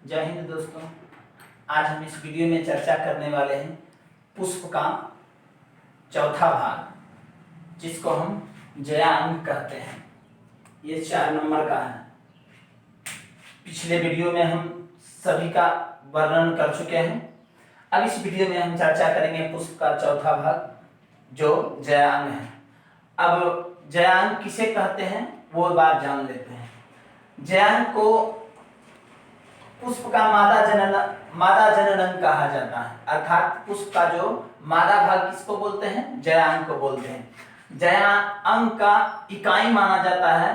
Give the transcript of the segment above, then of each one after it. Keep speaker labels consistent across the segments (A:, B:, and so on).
A: जय हिंद दोस्तों। आज हम इस वीडियो में चर्चा करने वाले हैं पुष्प का चौथा भाग, जिसको हम जया अंग कहते हैं। ये 4 नंबर का है। पिछले वीडियो में हम सभी का वर्णन कर चुके हैं। अब इस वीडियो में हम चर्चा करेंगे पुष्प का चौथा भाग, जो जया अंग है। अब जया अंग किसे कहते हैं वो बात जान लेते हैं। जया अंग को पुष्प का मादा जनन अंग कहा जाता है, अर्थात पुष्प का जो मादा भाग किसको बोलते हैं? जया अंग को बोलते हैं। जया अंग का इकाई माना जाता है।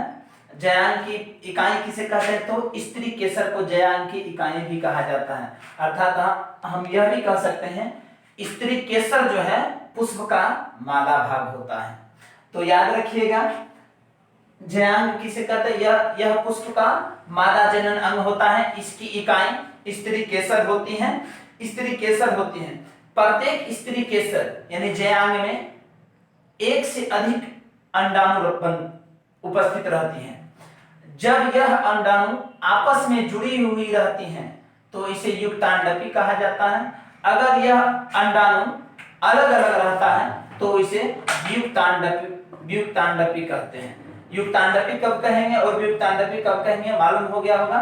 A: जया अंग की इकाई किसे कहते हैं? तो स्त्री केसर को जया अंग की इकाई भी कहा जाता है। अर्थात हम यह भी कह सकते हैं स्त्री केसर जो है पुष्प का मादा भाग होता है। तो याद रखिएगा, जयांग किसे कहते हैं? यह पुष्प का मादा जनन अंग होता है। इसकी इकाई स्त्री केसर होती है। स्त्री केसर होती है। प्रत्येक स्त्री केसर यानी जयांग में एक से अधिक अंडाणु उपस्थित रहती हैं। जब यह अंडाणु आपस में जुड़ी हुई रहती हैं तो इसे युक्तांडपी कहा जाता है। अगर यह अंडाणु अलग अलग रहता है तो इसे वियुक्तांडपी कहते हैं। युक्तांडपी कब कहेंगे और वियुक्तांडपी कब कहेंगे मालूम हो गया होगा।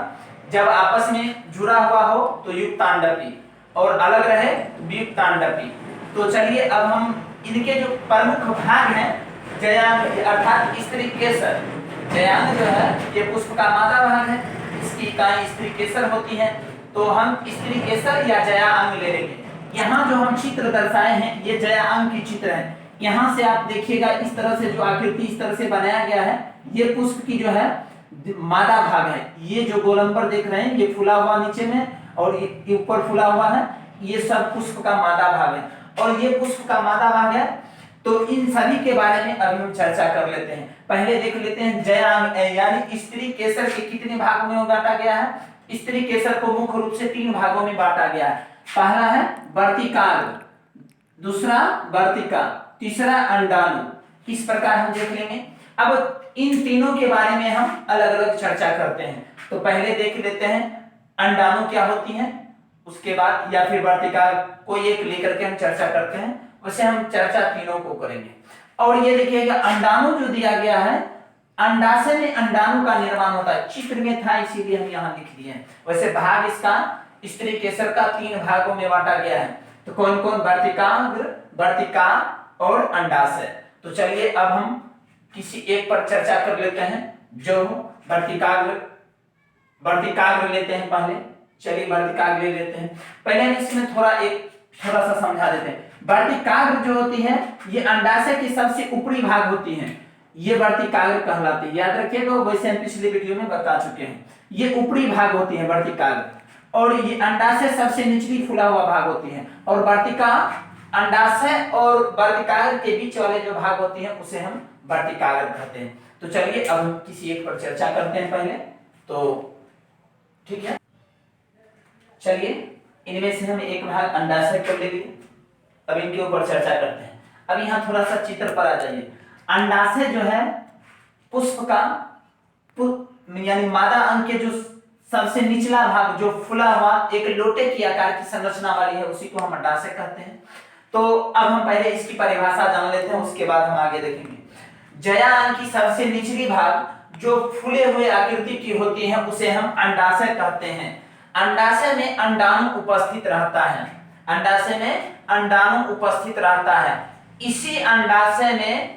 A: जब आपस में जुड़ा हुआ हो तो युक्तांडपी और अलग रहे तो वियुक्तांडपी। तो चलिए अब हम इनके जो प्रमुख भाग हैं जयांग अर्थात स्त्री केसर। जयांग जो है ये पुष्प का मादा भाग है। इसकी इकाई स्त्री केसर होती है। तो हम स्त्री केसर या जया अंग ले लेंगे। यहाँ जो हम चित्र दर्शाए हैं ये जया अंग की चित्र है। यहाँ से आप देखिएगा इस तरह से जो आकृति इस तरह से बनाया गया है, ये पुष्प की जो है मादा भाग है। ये जो गोलंबर देख रहे हैं ये फूला हुआ नीचे में और ये ऊपर फूला हुआ है, ये सब पुष्प का मादा भाग है और ये पुष्प का मादा भाग है। तो इन सभी के बारे में अभी हम चर्चा कर लेते हैं। पहले देख लेते हैं जयांग यानी स्त्री केसर के कितने भागों में बांटा गया है। स्त्री केसर को मुख्य रूप से 3 भागों में बांटा गया है। पहला है वर्तिकाग्र, दूसरा वर्तिका, तीसरा अंडाणु। इस प्रकार हम देख लेंगे। अब इन तीनों के बारे में हम अलग अलग चर्चा करते हैं। तो पहले देख लेते हैं अंडाणु क्या होती है, उसके बाद या फिर वर्तिका कोई एक लेकर के हम चर्चा करते हैं। वैसे हम चर्चा तीनों को करेंगे। और ये देखिएगा अंडाणु जो दिया गया है, अंडाशय में अंडाणु का निर्माण होता है। चित्र में था इसीलिए हम यहाँ लिख दिए हैं। वैसे भाग इसका स्त्री केसर का 3 भागों में बांटा गया है। तो कौन कौन? वर्तिकाग्र, वर्तिका और अंडाशय। तो चलिए अब हम किसी एक पर चर्चा कर लेते हैं, जो वर्तिकाग्र लेते हैं पहले। चलिए वर्तिकाग्र ले लेते हैं। पहले हम इसमें थोड़ा सा समझा देते हैं। वर्तिकाग्र जो होती है ये अंडाशय के सबसे ऊपरी भाग होती है। ये वर्तिकाग्र कहलाती है। याद रखिएगा, वैसे हम पिछले वीडियो में बता चुके हैं। ये ऊपरी भाग होती है वर्तिकाग्र, और ये अंडाशय सबसे निचली फूला हुआ भाग होती है। और वर्तिका अंडाशय और वर्तिकाग्र के बीच वाले जो भाग होती है उसे हम वर्तिकाग्र कहते हैं। तो चलिए अब हम किसी एक पर चर्चा करते हैं पहले। तो ठीक है, चलिए इनमें से हम एक भाग अंडाशय कर लेंगे। अब इनके ऊपर चर्चा करते हैं। अब यहाँ थोड़ा सा चित्र पर आ जाइए। अंडाशय जो है पुष्प का यानी मादा अंग के जो सबसे निचला भाग जो फूला हुआ एक लोटे की आकार की संरचना वाली है, उसी को हम अंडाशय कहते हैं। तो अब हम पहले इसकी परिभाषा जान लेते हैं, उसके बाद हम आगे देखेंगे। जया अंग की सबसे निचली भाग जो फूले हुए आकृति की होती है उसे हम अंडाशय कहते हैं। अंडाशय में अंडाणु उपस्थित रहता है। अंडाशय में अंडाणु उपस्थित रहता है। इसी अंडाशय में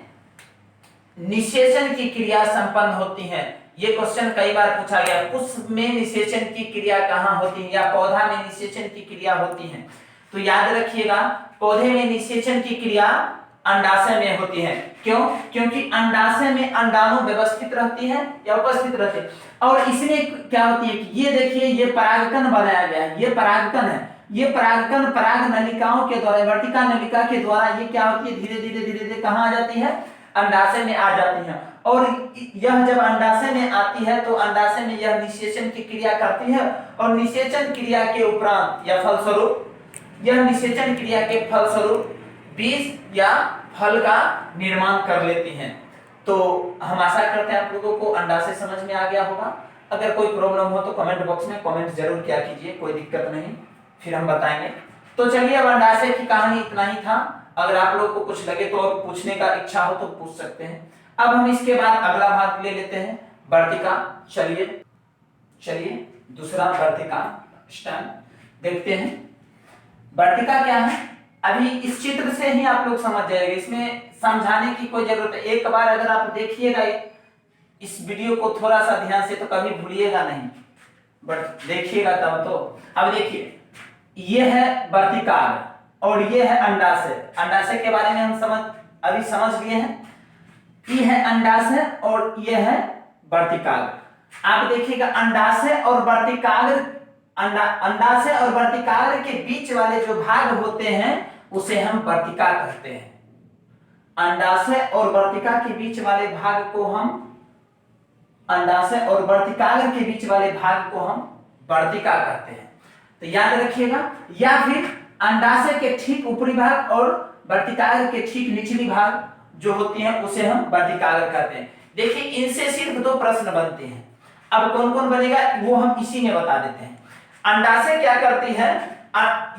A: निषेचन की क्रिया संपन्न होती है। ये क्वेश्चन कई बार पूछा गया, पुष्प में निषेचन की क्रिया कहाँ होती है या पौधा में निषेचन की क्रिया होती है। तो याद रखिएगा, पौधे में निषेचन की क्रिया अंडाशय में होती है। क्यों? क्योंकि अंडाशय में अंडाणु व्यवस्थित रहती है या उपस्थित रहती है। और इसमें क्या होती है कि ये देखिए, ये परागकण बनाया गया है। ये परागकण है। ये परागकण पराग नलिकाओं के द्वारा, वर्तिका नलिका के द्वारा ये क्या होती है, धीरे धीरे कहाँ आ जाती है? अंडाशय में आ जाती है। और यह जब अंडाशय में आती है तो अंडाशय में यह निषेचन की क्रिया करती है और निषेचन क्रिया के उपरांत या फलस्वरूप, यह निषेचन क्रिया के फलस्वरूप बीज या फल का निर्माण कर लेती हैं। तो हम आशा करते हैं आप लोगों को अंडाशय समझ में आ गया होगा। अगर कोई प्रॉब्लम हो तो कमेंट बॉक्स में कमेंट जरूर किया कीजिए, कोई दिक्कत नहीं, फिर हम बताएंगे। तो चलिए अब अंडाशय की कहानी इतना ही था। अगर आप लोग को कुछ लगे तो और पूछने का इच्छा हो तो पूछ सकते हैं। अब हम इसके बाद अगला भाग ले लेते हैं, वर्तिका। चलिए दूसरा वर्तिका स्टैंड देखते हैं। वर्तिका क्या है, अभी इस चित्र से ही आप लोग समझ जाएंगे, इसमें समझाने की कोई जरूरत है। एक बार अगर आप देखिएगा इस वीडियो को थोड़ा सा ध्यान से तो कभी भूलिएगा नहीं, बट देखिएगा तब तो। अब देखिए, ये है वर्तिकाग्र और ये है अंडाशय। अंडाशय के बारे में हम अभी समझ लिए हैं। ये है अंडाशय और ये है वर्तिकाग्र। आप देखिएगा अंडाशय और वर्तिकाग्र, अंडाशय और वर्तिकाग्र के बीच वाले जो भाग होते हैं उसे हम वर्तिका कहते हैं। अंडाशय और वर्तिका के बीच वाले भाग को हम, अंडाशय और वर्तिकाग्र के बीच वाले भाग को हम वर्तिका कहते हैं। तो याद रखिएगा। या फिर अंडाशय के ठीक ऊपरी भाग और वर्तिकाग्र के ठीक निचली भाग जो होती है उसे हम वर्तिकाग्र कहते हैं। देखिए इनसे सिर्फ 2 प्रश्न बनते हैं। अब कौन कौन बनेगा वो हम इसी में बता देते हैं। अंडाशय क्या करती है,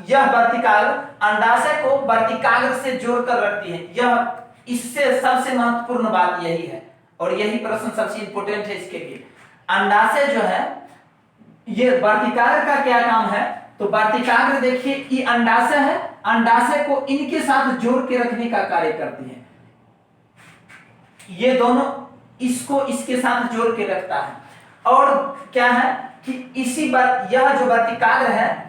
A: यह वर्तिकाग्र अंडाशय को वर्तिकाग्र से जोड़कर रखती है। यह इससे सबसे महत्वपूर्ण बात यही है और यही प्रश्न सबसे इंपॉर्टेंट है इसके लिए। अंडाशय जो है ये वर्तिकाग्र का क्या काम है, तो वर्तिकाग्र देखिए ये अंडाशय है, अंडाशय को इनके साथ जोड़ के रखने का कार्य करती है। ये दोनों इसको इसके साथ जोड़ के रखता है। और क्या है कि इसी बात, यह जो वर्तिकाग्र है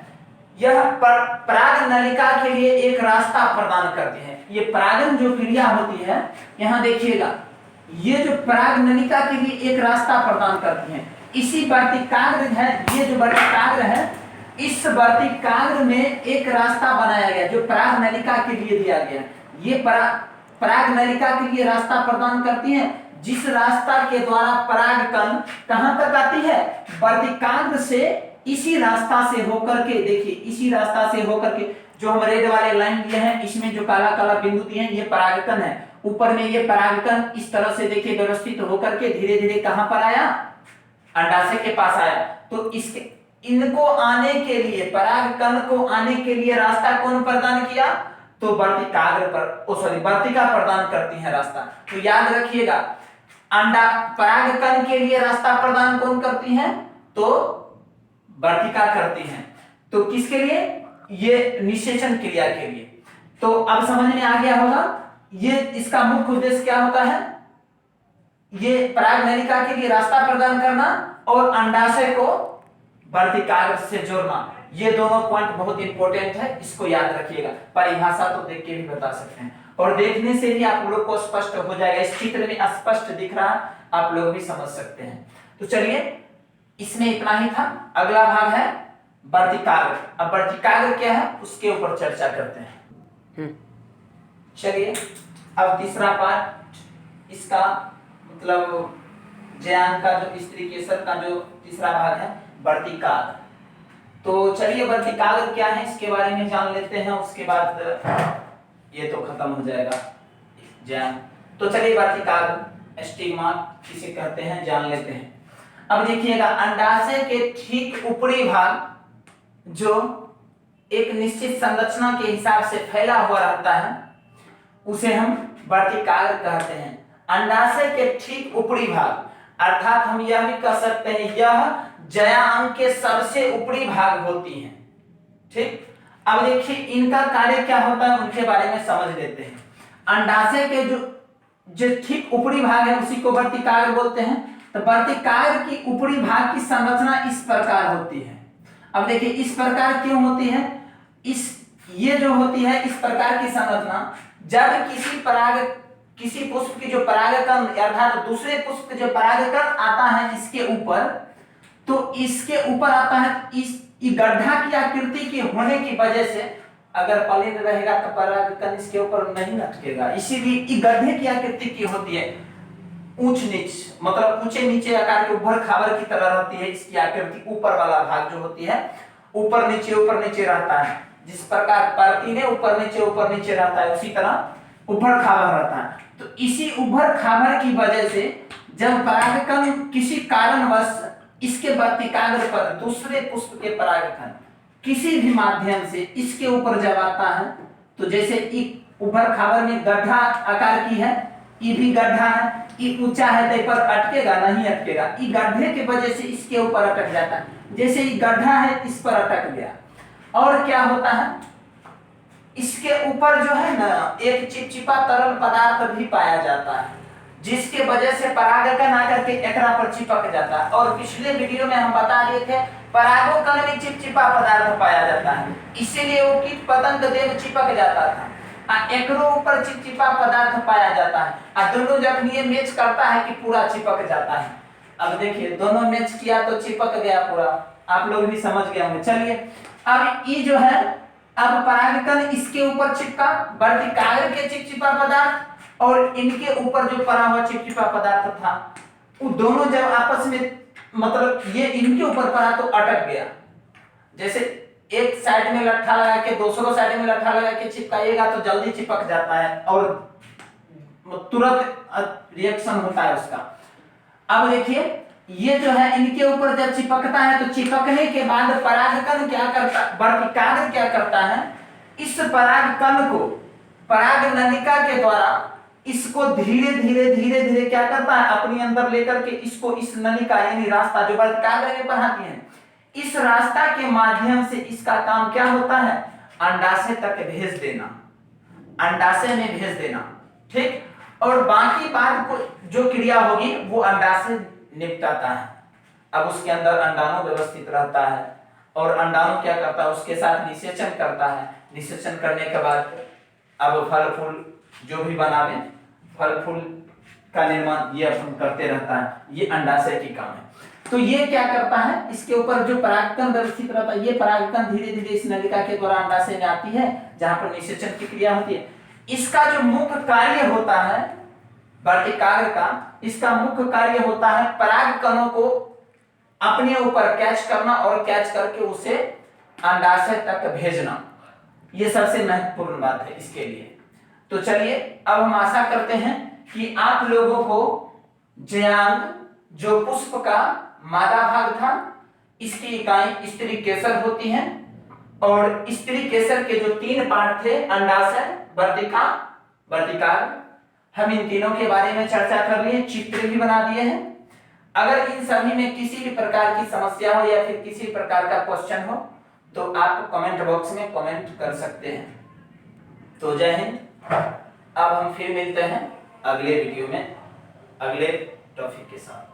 A: यह पराग नलिका के लिए एक रास्ता प्रदान करती है। ये परागन जो क्रिया होती है, यहां देखिएगा, ये जो पराग नलिका के लिए एक रास्ता प्रदान करती है। इसी वर्तिकाग्र है, ये जो वर्तिकाग्र है, इस वर्तिकाग्र में एक रास्ता बनाया गया जो पराग नलिका के लिए दिया गया। ये पराग नलिका के लिए रास्ता प्रदान करती है, जिस रास्ता के द्वारा परागकण कहां तक आती है, वर्तिकाग्र से इसी रास्ता से होकर के, देखिए इसी रास्ता से होकर के, जो हम रेड वाले लाइन दिए हैं इसमें जो काला काला बिंदु दिए हैं ये परागकण है। ऊपर में ये परागकण इस तरह से देखिए व्यवस्थित होकर के धीरे धीरे कहां पर आया, अंडाशय के पास आया। तो इसके इनको आने के लिए, परागकण को आने के लिए रास्ता कौन प्रदान किया, तो वर्तिकाग्र वर्तिका प्रदान करती है रास्ता। तो याद रखिएगा, परागकण के लिए रास्ता प्रदान कौन करती है, तो वर्तिका करती है। तो किसके लिए, ये निषेचन क्रिया के लिए। तो अब समझ में आ गया होगा, ये इसका मुख्य उद्देश्य क्या होता है, ये पराग नलिका के लिए रास्ता प्रदान करना और अंडाशय को वर्तिकाग्र से जोड़ना। ये दोनों पॉइंट बहुत इंपॉर्टेंट है, इसको याद रखिएगा। परिभाषा तो देख के भी बता सकते हैं और देखने से भी आप लोग को स्पष्ट हो जाएगा। इस चित्र में स्पष्ट दिख रहा, आप लोग भी समझ सकते हैं। तो चलिए इसमें इतना ही था। अगला भाग है वर्तिकाग्र। अब वर्तिकाग्र क्या है उसके ऊपर चर्चा करते हैं। चलिए अब तीसरा पार्ट इसका, मतलब ज्ञान का जो स्त्री केसर का जो तीसरा भाग है वर्तिकाग्र। तो चलिए वर्तिकाग्र क्या है इसके बारे में जान लेते हैं, उसके बाद ये तो खत्म हो जाएगा ज्ञान। तो चलिए वर्तिकाग्र, स्टिग्मा किसे कहते हैं जान लेते हैं। अब देखिएगा, अंडाशय के ठीक ऊपरी भाग जो एक निश्चित संरचना के हिसाब से फैला हुआ रहता है उसे हम वर्तिकाग्र कहते हैं। अंडाशय के ठीक ऊपरी भाग, अर्थात हम यह भी कह सकते हैं यह ज्या अंग के सबसे ऊपरी भाग होती हैं। ठीक, अब देखिए इनका कार्य क्या होता है उनके बारे में समझ लेते हैं। अंडाशय के जो ठीक ऊपरी भाग है उसी को वर्तिकाग्र बोलते हैं। तो वर्तिकाग्र की ऊपरी भाग की संरचना इस प्रकार होती है। अब देखिए इस प्रकार क्यों होती है, ये जो होती है इस प्रकार की संरचना, जब किसी पुष्प की जो परागकण अर्थात दूसरे पुष्प के जो परागकण आता है इसके ऊपर, तो इसके ऊपर आता है इस गड्ढा की आकृति के होने की वजह से, अगर पलिंद रहेगा तो परागकण इसके ऊपर नहीं लटकेगा, इसीलिए गड्ढे की आकृति की होती है। ऊंच नीच मतलब ऊंचे नीचे आकार के उभर खाबर की तरह रहती है इसकी आकृति। ऊपर वाला भाग जो होती है ऊपर नीचे रहता है। जिस प्रकार परती ने ऊपर नीचे रहता है उसी तरह उभर खाबर रहता है। तो इसी उभर खाबर की वजह से जब परागकण किसी कारणवश इसके वर्तिकाग्र पर दूसरे पुष्प के परागकण किसी भी माध्यम से इसके ऊपर जब आता है, तो जैसे ऊपर खाबर में गड्ढा आकार की है, ये भी गड्ढा है, ये ऊंचा है तो पर अटकेगा नहीं, अटकेगा, ये गड्ढे की वजह से इसके ऊपर अटक जाता है। जैसे ये गड्ढा है इस पर अटक गया, और क्या होता है इसके ऊपर जो है ना एक चिपचिपा तरल पदार्थ भी पाया जाता है, जिसके वजह से परागकण आकर के एकरा पर चिपक जाता है। और पिछले वीडियो में हम बता दिए थे परागकण में चिपचिपा पदार्थ पाया जाता है, इसीलिए वो कीट पतंग देव चिपक जाता था। एकरो ऊपर चिपचिपा पदार्थ पाया जाता है, दोनों जब ये मैच करता है कि पूरा चिपक जाता है। अब देखिए दोनों मैच किया तो चिपक गया पूरा, आप लोग भी समझ गए होंगे। चलिए अब ये जो है, अब परागकण इसके ऊपर चिपका, वर्तिकाग्र के चिपचिपा पदार्थ और इनके ऊपर जो पड़ा हुआ चिपचिपा पदार्थ था, वो दोनों जब आपस में मतलब ये इनके ऊपर पड़ा तो अटक गया। जैसे एक साइड में लट्ठा लगा के दूसरों साइड में लट्ठा लगा के चिपकाइएगा तो जल्दी चिपक जाता है और तुरंत रिएक्शन होता है उसका। अब देखिए ये जो है इनके ऊपर जब चिपकता है तो चिपकने के बाद परागकण क्या करता, वर्तिकाग्र क्या करता है, इस परागकण को पराग नलिका के द्वारा इसको धीरे धीरे धीरे धीरे क्या करता है अपने अंदर लेकर के इसको इस नलिका यानी रास्ता जो वर्तिकाग्र में बढ़ाती है, इस रास्ता के माध्यम से इसका काम क्या होता है अंडाशय तक भेज देना, अंडाशय में भेज देना, ठीक। और बाकी बात को जो क्रिया होगी वो अंडाशय निपटाता है। अब उसके अंदर अंडाणु व्यवस्थित रहता है और अंडाणु क्या करता है उसके साथ निषेचन करता है। निषेचन करने के बाद अब फल फूल जो भी बनावे, फल फूल का निर्माण ये अपन करते रहता है, ये अंडाशय की काम है। तो ये क्या करता है इसके ऊपर जो परागकण व्यवस्थित रहता है, ये परागकण धीरे धीरे इस नलिका के द्वारा अंडाशय में आती है जहां पर निषेचन की क्रिया होती है। इसका जो मुख्य कार्य होता है वर्तिकाग्र का, इसका मुख्य कार्य होता है परागकणों को अपने ऊपर कैच करना और कैच करके उसे अंडाशय तक भेजना, ये सबसे महत्वपूर्ण बात है इसके लिए। तो चलिए अब हम आशा करते हैं कि आप लोगों को जयांग जो पुष्प का मादा भाग था, इसकी इकाई स्त्री केसर होती है और स्त्री केसर के जो 3 पार्ट थे अंडाशय, वर्तिका, वर्तिकाग्र, हम इन तीनों के बारे में चर्चा कर लिए, चित्र भी बना दिए हैं। अगर इन सभी में किसी भी प्रकार की समस्या हो या फिर किसी प्रकार का क्वेश्चन हो तो आप कमेंट बॉक्स में कमेंट कर सकते हैं। तो जय हिंद। अब हम फिर मिलते हैं अगले वीडियो में अगले टॉपिक के साथ।